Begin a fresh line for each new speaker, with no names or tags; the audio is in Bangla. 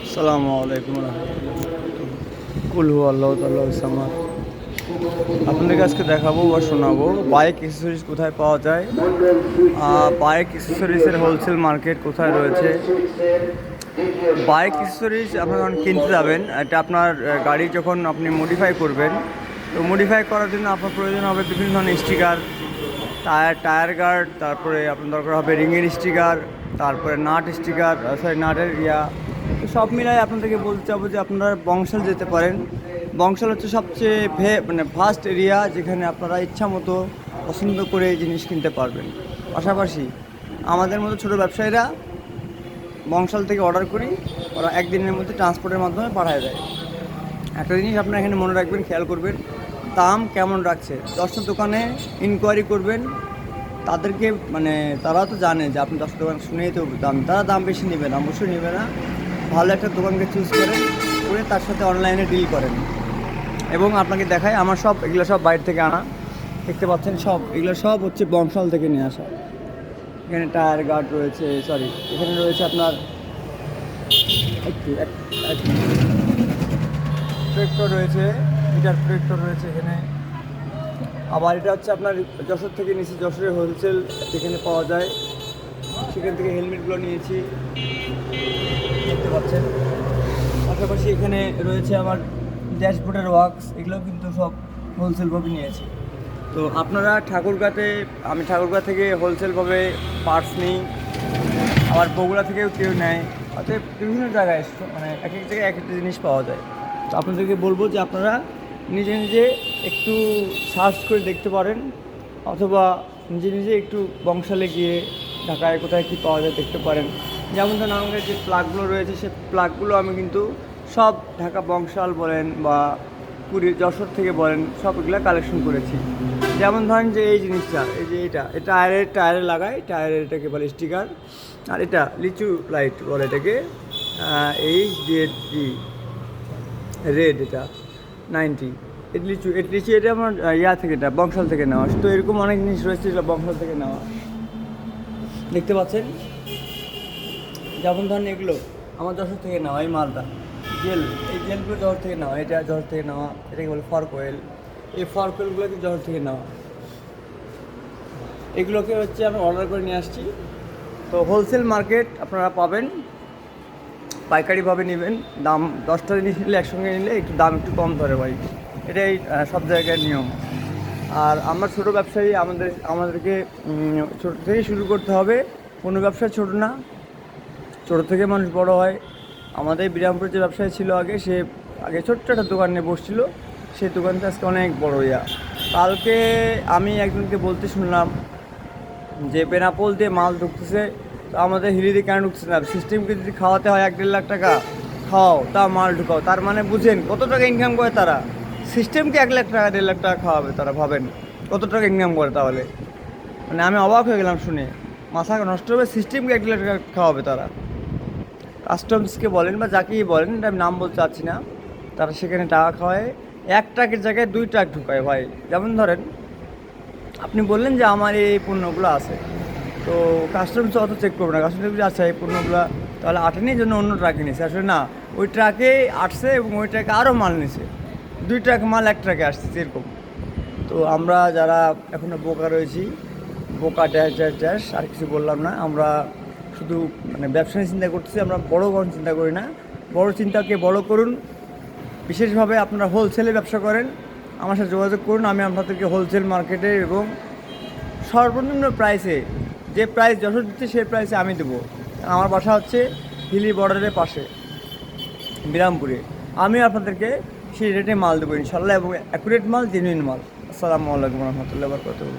আসসালামু আলাইকুম রহমতুল্লাহ। কুল হু আল্লাহ তাল্লাহ সামাদ। আপনাদেরকে আজকে দেখাবো বা শোনাবো বাইক অ্যাক্সেসরিজ কোথায় পাওয়া যায়, বাইক অ্যাক্সেসরিজের হোলসেল মার্কেট কোথায় রয়েছে। বাইক অ্যাক্সেসরিজ আপনারা যখন কিনতে যাবেন, এটা আপনার গাড়ি যখন আপনি মডিফাই করবেন, তো মডিফাই করার জন্য আপনার প্রয়োজন হবে বিভিন্ন ধরনের স্টিকার, টায়ার গার্ড, তারপরে আপনার দরকার হবে রিংয়ের স্টিকার, তারপরে নাট স্টিকার, নাটের তো সব মিলাই আপনাদেরকে বলতে চাবো যে আপনারা বংশাল যেতে পারেন। বংশাল হচ্ছে সবচেয়ে ফার্স্ট এরিয়া যেখানে আপনারা ইচ্ছা মতো পছন্দ করে জিনিস কিনতে পারবেন। পাশাপাশি আমাদের মতো ছোটো ব্যবসায়ীরা বংশাল থেকে অর্ডার করি, ওরা একদিনের মধ্যে ট্রান্সপোর্টের মাধ্যমে পাঠায় দেয়। একটা জিনিস আপনারা এখানে মনে রাখবেন, খেয়াল করবেন দাম কেমন রাখছে। 10টা দোকানে ইনকোয়ারি করবেন, তাদেরকে তারা তো জানে যে আপনি 10টা দোকান শুনেই তো তারা দাম বেশি নেবে না, অবশ্যই নেবে না। ভালো একটা দোকানকে চুজ করে তার সাথে অনলাইনে ডিল করেন। এবং আপনাকে দেখায় আমার এগুলো সব বাইরে থেকে আনা, দেখতে পাচ্ছেন এগুলো সব হচ্ছে বংশাল থেকে নিয়ে আসা। এখানে টায়ার গার্ড রয়েছে, এখানে রয়েছে আপনার ট্রেক্টর রয়েছে, মিটার ট্রেক্টর রয়েছে এখানে। আবার এটা হচ্ছে আপনার যশোর থেকে নিয়েছি, যশোরের হোলসেল যেখানে পাওয়া যায় সেখান থেকে হেলমেটগুলো নিয়েছি, দেখতে পাচ্ছেন। পাশাপাশি এখানে রয়েছে আমার ড্যাশবোর্ডের ওয়ার্কস, এগুলো কিন্তু সব হোলসেলভাবে নিয়েছি। তো আপনারা আমি ঠাকুরগাঁ থেকে হোলসেলভাবে পার্টস নিই, আবার বগুড়া থেকেও কেউ নেয়, অর্থাৎ বিভিন্ন জায়গায় এক এক জায়গায় এক একটা জিনিস পাওয়া যায়। তো আপনাদেরকে বলবো যে আপনারা নিজে নিজে একটু সার্চ করে দেখতে পারেন, অথবা নিজে নিজে একটু বংশালে গিয়ে ঢাকায় কোথায় কী পাওয়া যায় দেখতে পারেন। যেমন ধরুন আমাদের যে প্লাগগুলো রয়েছে, সেই প্লাগগুলো আমি কিন্তু সব ঢাকা বংশাল বলেন বা পুরী যশোর থেকে বলেন, সবগুলো কালেকশন করেছি। যেমন ধরেন যে এই জিনিসটা, এই যে এটা টায়ারে লাগায়, টায়ারের এটাকে বলে স্টিকার। আর এটা লিচু লাইট বলে এটাকে, HDD রেড, এটা 90। লিচু এটা আমার থেকে, এটা বংশাল থেকে নেওয়া। তো এরকম অনেক জিনিস রয়েছে যেটা বংশাল থেকে নেওয়া, দেখতে পাচ্ছেন। যেমন ধরেন এগুলো আমার যশোর থেকে নেওয়া, এই মালটা এই জেলগুলো যশোর থেকে নেওয়া, এটা যশোর থেকে নেওয়া, এটাকে বলে ফর্ক অয়েল। এই ফর্ক অয়েলগুলোকে যশোর থেকে নেওয়া, এগুলোকে হচ্ছে আমি অর্ডার করে নিয়ে আসছি। তো হোলসেল মার্কেট আপনারা পাবেন, পাইকারিভাবে নেবেন, দাম 10টা জিনিস নিলে একসঙ্গে নিলে একটু দাম একটু কম ধরে ভাই, এটাই সব জায়গায় নিয়ম। আর আমরা ছোটো ব্যবসায়ী, আমাদেরকে ছোটো থেকেই শুরু করতে হবে। কোনো ব্যবসা ছোটো না, ছোটো থেকে মানুষ বড় হয়। আমাদের বিরামপুরে যে ব্যবসায়ী ছিল সে আগে ছোট্ট একটা দোকান নিয়ে বসছিল, সেই দোকানটা আজকে অনেক বড় কালকে আমি একজনকে বলতে শুনলাম যে বেনাপোল দিয়ে মাল ঢুকতেছে, তো আমাদের হিলিতে কেন ঢুকছে না? সিস্টেমকে যদি খাওয়াতে হয় 1-1.5 লাখ টাকা খাওয়াও, তা মাল ঢুকাও, তার মানে বুঝেন কত টাকা ইনকাম করে তারা। সিস্টেমকে 1 লাখ টাকা 1.5 লাখ টাকা খাওয়াবে তারা, ভাবেন কত টাকা ইনকাম করে তাহলে। আমি অবাক হয়ে গেলাম শুনে, মাথা নষ্ট হবে। সিস্টেমকে 1 লাখ টাকা খাওয়াবে তারা, কাস্টমসকে বলেন বা যাকেই বলেন, এটা আমি নাম বলতে চাচ্ছি না, তারা সেখানে টাকা খাওয়ায়। 1 ট্রাকের জায়গায় 2 ট্রাক ঢুকায় ভাই। যেমন ধরেন আপনি বললেন যে আমার এই পণ্যগুলো আছে, তো কাস্টমস অত চেক করবে না, কাস্টমার যদি আচ্ছা এই পণ্যগুলো তাহলে আটেনি জন্য অন্য ট্রাকে নিয়েছে, আসলে না, ওই ট্রাকে আটছে এবং ওই ট্রাকে আরও মাল নিছে, 2 ট্রাক মাল 1 ট্রাকে আসছে এরকম। তো আমরা যারা এখনও বোকা রয়েছি, বোকা ড্যাশ আর কিছু বললাম না, আমরা শুধু ব্যবসা নিয়ে চিন্তা করতেছি, আমরা বড় কোনো চিন্তা করি না। বড় চিন্তাকে বড় করুন। বিশেষভাবে আপনারা হোলসেলে ব্যবসা করেন, আমার সাথে যোগাযোগ করুন, আমি আপনাদেরকে হোলসেল মার্কেটে এবং সর্বনিম্ন প্রাইসে, যে প্রাইস যশোর দিচ্ছে সেই প্রাইসে আমি দেবো। আমার বাসা হচ্ছে হিলি বর্ডারের পাশে বিরামপুরে, আমি আপনাদেরকে সেই রেটে মাল দেবো ইনশাল্লাহ, এবং অ্যাকুরেট মাল, জেনুইন মাল। আসসালামু আলাইকুম রহমতুল্লাহ বরকাতুহু।